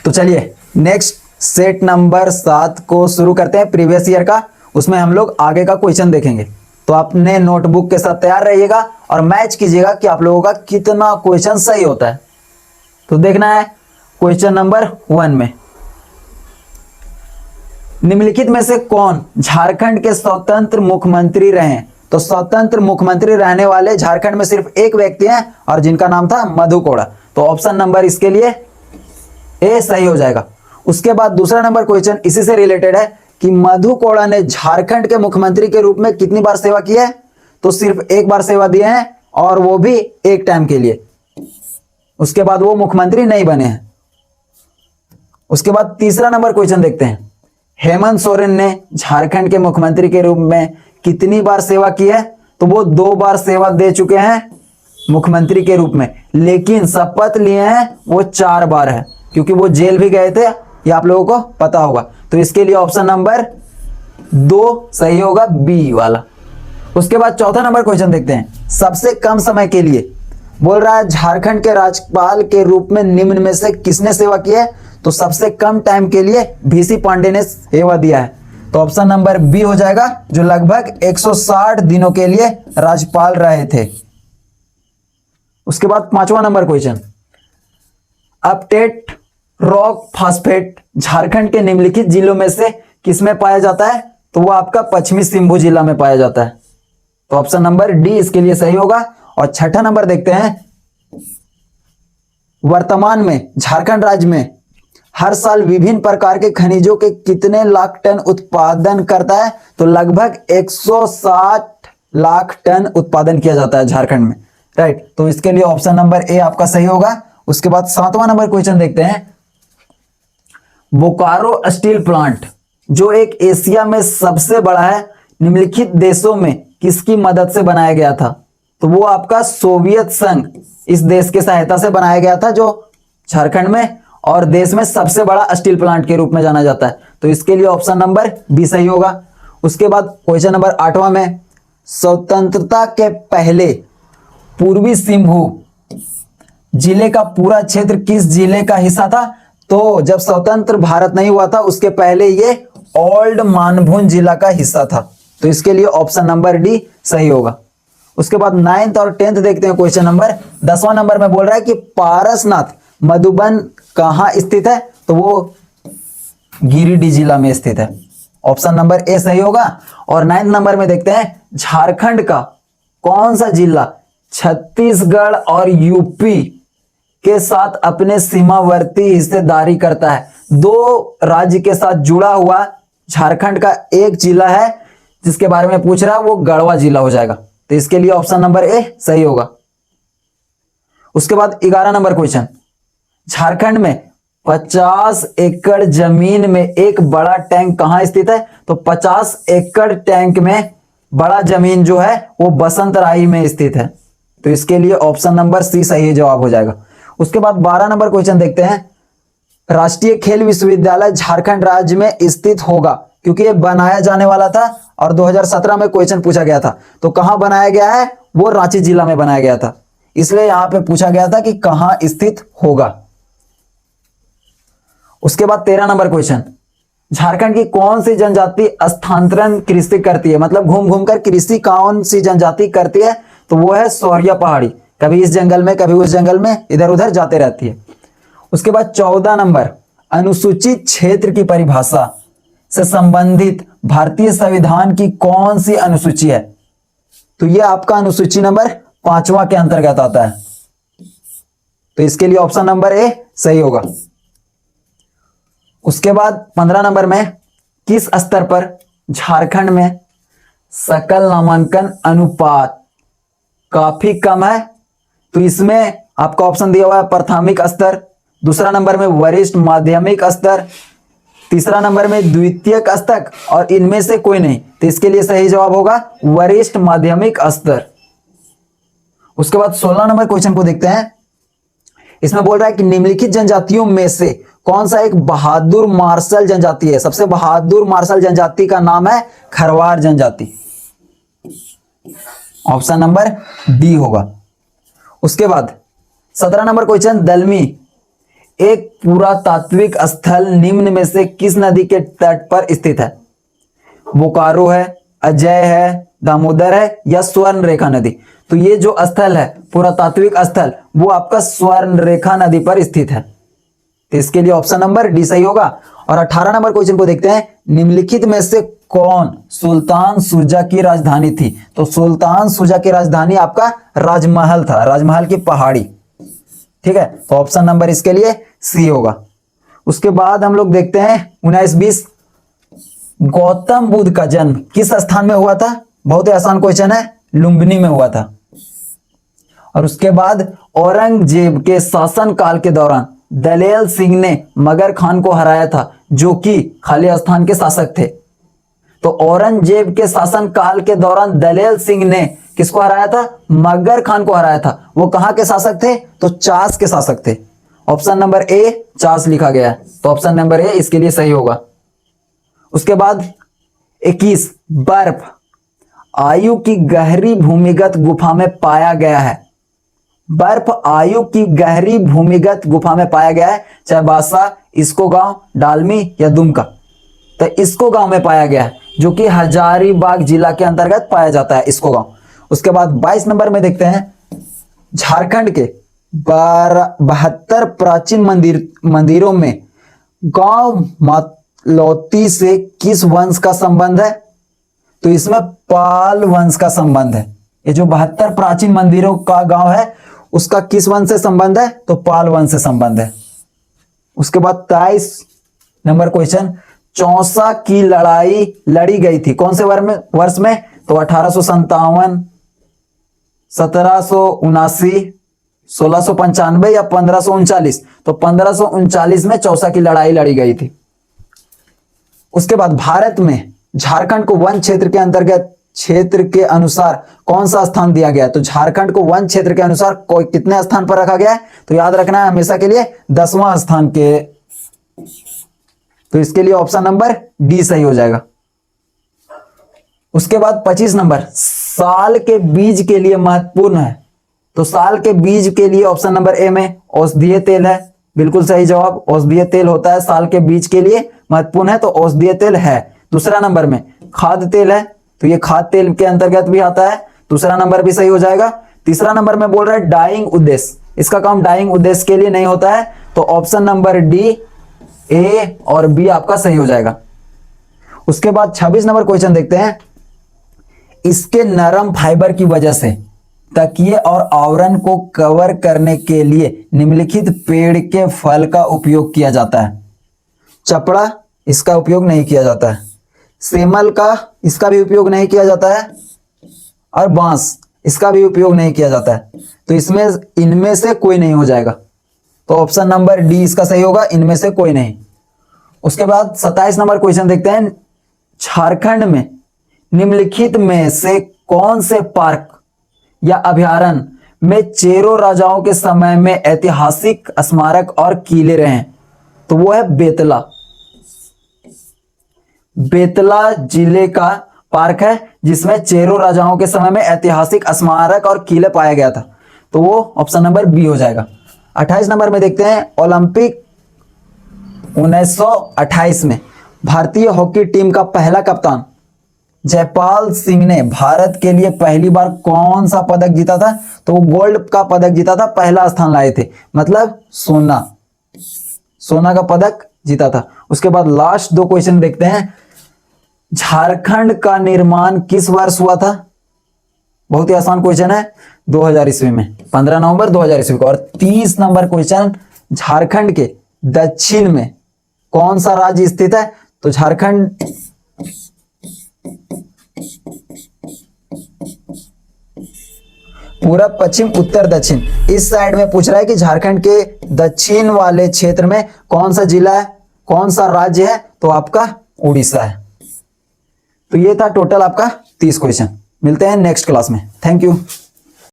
तो चलिए next set number 7 को शुरू करते हैं प्रीवियस ईयर का। उसमें हम लोग आगे का क्वेश्चन देखेंगे, तो अपने नोटबुक के साथ तैयार रहिएगा और मैच कीजिएगा कि आप लोगों का कितना क्वेश्चन सही होता है। तो देखना है क्वेश्चन नंबर 1 में, निम्नलिखित में से कौन झारखंड के स्वतंत्र मुख्यमंत्री रहे? तो स्वतंत्र मुख्यमंत्री रहने वाले झारखंड में सिर्फ एक व्यक्ति हैं और जिनका नाम था मधु कोड़ा। तो ऑप्शन नंबर इसके लिए ए सही हो जाएगा। उसके बाद दूसरा नंबर क्वेश्चन इसी से रिलेटेड है कि मधु कोड़ा ने झारखंड के मुख्यमंत्री के रूप में कितनी बार सेवा की है? तो सिर्फ एक बार सेवा दिए हैं और वो भी एक टाइम के लिए। उसके बाद वो मुख्यमंत्री नहीं बने हैं। उसके बाद तीसरा नंबर क्वेश्चन देखते हैं, हेमंत सोरेन ने झारखंड के मुख्यमंत्री के रूप में कितनी बार सेवा की है? तो वो 2 बार सेवा दे चुके हैं मुख्यमंत्री के रूप में, लेकिन शपथ लिए हैं वो 4 बार है, क्योंकि वो जेल भी गए थे, ये आप लोगों को पता होगा। तो इसके लिए ऑप्शन नंबर 2 सही होगा, बी वाला। उसके बाद चौथा नंबर क्वेश्चन देखते हैं, सबसे कम समय के लिए बोल रहा है झारखंड के राज्यपाल के रूप में निम्न में से किसने सेवा की है? तो सबसे कम टाइम के लिए VC पांडे ने सेवा दिया है। तो ऑप्शन नंबर बी हो जाएगा, जो लगभग 160 दिनों के लिए राज्यपाल रहे थे। उसके बाद पांचवा number question, apatite rock phosphate Jharkhand के निम्नलिखित जिलों में से किसमें पाया जाता है? तो वो आपका पश्चिमी सिंहभूम जिला में पाया जाता है। तो ऑप्शन नंबर डी इसके लिए सही होगा। और छठा नंबर देखते हैं, वर्तमान में झारखंड राज्य में हर साल विभिन्न प्रकार के खनिजों के कितने लाख टन उत्पादन करता है? तो लगभग 160 लाख टन उत्पादन किया जाता है झारखंड में, राइट। तो इसके लिए ऑप्शन नंबर ए आपका सही होगा। उसके बाद 7वां नंबर क्वेश्चन देखते हैं, बोकारो स्टील प्लांट जो एक एशिया में सबसे बड़ा है, निम्नलिखित देशों में किसकी मदद से बनाया गया था? तो वो आपका सोवियत संघ, इस देश की सहायता से बनाया गया था, जो झारखंड में और देश में सबसे बड़ा स्टील प्लांट के रूप में जाना जाता है। तो इसके लिए ऑप्शन नंबर बी सही होगा। उसके बाद क्वेश्चन नंबर 8वां में, स्वतंत्रता के पहले पूर्वी सिंहभूम जिले का पूरा क्षेत्र किस जिले का हिस्सा था? तो जब स्वतंत्र भारत नहीं हुआ था उसके पहले ये ओल्ड मानभूम जिला का हिस्सा था। तो इसके लिए ऑप्शन नंबर डी सही होगा। उसके बाद 9th और 10th देखते हैं क्वेश्चन नंबर। 10वां नंबर में बोल रहा है कि पारसनाथ मधुबन कहां स्थित है? तो वो गिरिडीह जिला में स्थित है। ऑप्शन नंबर ए सही होगा। और 9th नंबर में देखते हैं, झारखंड का कौन सा जिला छत्तीसगढ़ और यूपी के साथ अपने सीमावर्ती हिस्सेदारी करता है? 2 राज्य के साथ जुड़ा हुआ झारखंड का एक जिला है जिसके बारे में पूछ रहा है, वो गढ़वा जिला हो जाएगा। तो इसके लिए ऑप्शन नंबर ए सही होगा। उसके बाद 11 नंबर क्वेश्चन, झारखंड में 50 एकड़ जमीन में एक बड़ा टैंक कहां स्थित है? तो 50 एकड़ टैंक में बड़ा जमीन जो है वो बसंतराई में स्थित है। तो इसके लिए ऑप्शन नंबर सी सही जवाब हो जाएगा। उसके बाद 12 नंबर क्वेश्चन देखते हैं, राष्ट्रीय खेल विश्वविद्यालय झारखंड राज्य में स्थित होगा, क्योंकि ये बनाया जाने वाला था और 2017 में क्वेश्चन पूछा गया था। तो कहां बनाया गया है? वो रांची जिला में बनाया गया था, इसलिए यहां पे पूछा गया था कि कहां स्थित होगा। उसके बाद 13 नंबर क्वेश्चन, झारखंड की कौन सी जनजाति स्थानांतरण कृषि करती है? मतलब घूम घूम कर कृषि कौन सी जनजाति करती है? तो वो है सौरिया पहाड़ी। कभी इस जंगल में कभी उस जंगल में इधर उधर जाते रहती है। उसके बाद 14 नंबर, अनुसूचित क्षेत्र की परिभाषा से संबंधित भारतीय संविधान की कौन सी अनुसूची है? तो ये आपका अनुसूची नंबर 5वां के अंतर्गत आता है। तो इसके लिए ऑप्शन नंबर ए सही होगा। उसके बाद 15 नंबर में, किस स्तर पर झारखंड में सकल नामांकन अनुपात काफी कम है? तो इसमें आपका ऑप्शन दिया हुआ है प्राथमिक स्तर, दूसरा नंबर में वरिष्ठ माध्यमिक स्तर, तीसरा नंबर में द्वितीयक स्तर और इनमें से कोई नहीं। तो इसके लिए सही जवाब होगा वरिष्ठ माध्यमिक स्तर। उसके बाद 16 नंबर क्वेश्चन को देखते हैं। इसमें बोल रहा है कि निम्नलिखित जनजातियों में से कौन सा एक बहादुर मार्शल जनजाति है? सबसे बहादुर मार्शल जनजाति का नाम है खरवार जनजाति। ऑप्शन नंबर डी होगा। उसके बाद 17 नंबर क्वेश्चन, दलमी एक पुरातात्विक स्थल निम्न में से किस नदी के तट पर स्थित है? बोकारो है, अजय है, दामोदर है या स्वर्ण रेखा नदी? तो ये जो स्थल है पुरातात्विक स्थल वो आपका स्वर्ण रेखा नदी पर स्थित है। तो इसके लिए ऑप्शन नंबर डी सही होगा। और 18 नंबर क्वेश्चन को देखते हैं, निम्नलिखित में से कौन सुल्तान शुजा की राजधानी थी? तो सुल्तान शुजा की राजधानी आपका राजमहल था, राजमहल की पहाड़ी। ठीक है, तो ऑप्शन नंबर इसके लिए सी होगा। उसके बाद हम लोग देखते हैं 19-20, गौतम बुद्ध का जन्म किस स्थान में हुआ था? बहुत ही आसान क्वेश्चन है, लुम्बिनी में हुआ था। और उसके बाद औरंगजेब के शासनकाल के दौरान दलेल सिंह ने मगर खान को हराया था, जो कि खालिस्तान के शासक थे। तो औरंगजेब के शासनकाल के दौरान दलेल सिंह ने किसको हराया था? मगर खान को हराया था। वो कहां के शासक थे? तो चास के शासक थे। ऑप्शन नंबर ए चास लिखा गया है, तो ऑप्शन नंबर ए इसके लिए सही होगा। उसके बाद 21, बर्फ आयु की गहरी भूमिगत गुफा में पाया गया है। बर्फ आयु की गहरी भूमिगत गुफा में पाया गया है, चाहे बासा, इसको गांव, डालमी या दुमका। तो इसको गांव में पाया गया है, जो कि हजारीबाग जिला के अंतर्गत पाया जाता है इसको गांव। उसके बाद 22 नंबर में देखते हैं, झारखंड के 72 प्राचीन मंदिरों में गांव मातलौती से किस वंश का संबंध है? तो इसमें पाल वंश का संबंध है। ये जो 72 प्राचीन मंदिरों का गांव है उसका किस वंश से संबंध है? तो पाल वंश से संबंध है। उसके बाद 23 नंबर क्वेश्चन, चौसा की लड़ाई लड़ी गई थी कौन से वर्ष में? तो 1857, 1779, 1695 या 1539? तो 1539 में चौसा की लड़ाई लड़ी गई थी। उसके बाद भारत में झारखंड को वन क्षेत्र के अंतर्गत क्षेत्र के अनुसार कौन सा स्थान दिया गया? तो झारखंड को वन क्षेत्र के अनुसार कोई कितने स्थान पर रखा गया है? तो याद रखना है हमेशा के लिए 10वां स्थान के। तो इसके लिए ऑप्शन नंबर डी सही हो जाएगा। उसके बाद 25 नंबर, साल के बीज के लिए महत्वपूर्ण है। तो साल के बीज के लिए ऑप्शन नंबर ए में औषधीय तेल है, बिल्कुल सही जवाब। औषधीय तेल होता है साल के बीज के लिए महत्वपूर्ण है, तो औषधीय तेल है। दूसरा नंबर में खाद्य तेल है, तो ये खाद्य तेल के अंतर्गत भी आता है, दूसरा नंबर भी सही हो जाएगा। तीसरा नंबर में बोल रहा है डाइंग उद्देश्य, इसका काम डाइंग उद्देश्य के लिए नहीं होता है, तो ऑप्शन नंबर डी, ए और बी आपका सही हो जाएगा। उसके बाद 26 नंबर क्वेश्चन देखते हैं, इसके नरम फाइबर की वजह से तकिए और आवरण को कवर करने के लिए निम्नलिखित पेड़ के फल का उपयोग किया जाता है। चपड़ा, इसका उपयोग नहीं किया जाता है। सेमल का, इसका भी उपयोग नहीं किया जाता है। और बांस, इसका भी उपयोग नहीं किया जाता है। तो इसमें इनमें से कोई नहीं हो जाएगा, तो ऑप्शन नंबर डी इसका सही होगा, इनमें से कोई नहीं। उसके बाद 27 नंबर क्वेश्चन देखते हैं, झारखंड में निम्नलिखित में से कौन से पार्क या अभयारण्य में चेरो राजाओं के समय में ऐतिहासिक स्मारक और किले रहे हैं? तो वो है बेतला। बेतला जिले का पार्क है जिसमें चेरो राजाओं के समय में ऐतिहासिक स्मारक और किले पाया गया था, तो वो ऑप्शन नंबर बी हो जाएगा। 28 नंबर में देखते हैं, ओलंपिक 1928 में भारतीय हॉकी टीम का पहला कप्तान जयपाल सिंह ने भारत के लिए पहली बार कौन सा पदक जीता था? तो वो गोल्ड का पदक जीता था, पहला स्थान लाए थे, मतलब सोना का पदक जीता था। उसके बाद लास्ट 2 क्वेश्चन देखते हैं, झारखंड का निर्माण किस वर्ष हुआ था? बहुत ही आसान क्वेश्चन है, 2000 ईस्वी में, 15 नवंबर 2000 ईस्वी को। और 30 नंबर क्वेश्चन, झारखंड के दक्षिण में कौन सा राज्य स्थित है? तो झारखंड पूरब, पश्चिम, उत्तर, दक्षिण, इस साइड में पूछ रहा है कि झारखंड के दक्षिण वाले क्षेत्र में कौन सा जिला है, कौन सा राज्य है? तो आपका उड़ीसा है। तो ये था टोटल आपका 30 क्वेश्चन। मिलते हैं नेक्स्ट क्लास में। Thank you.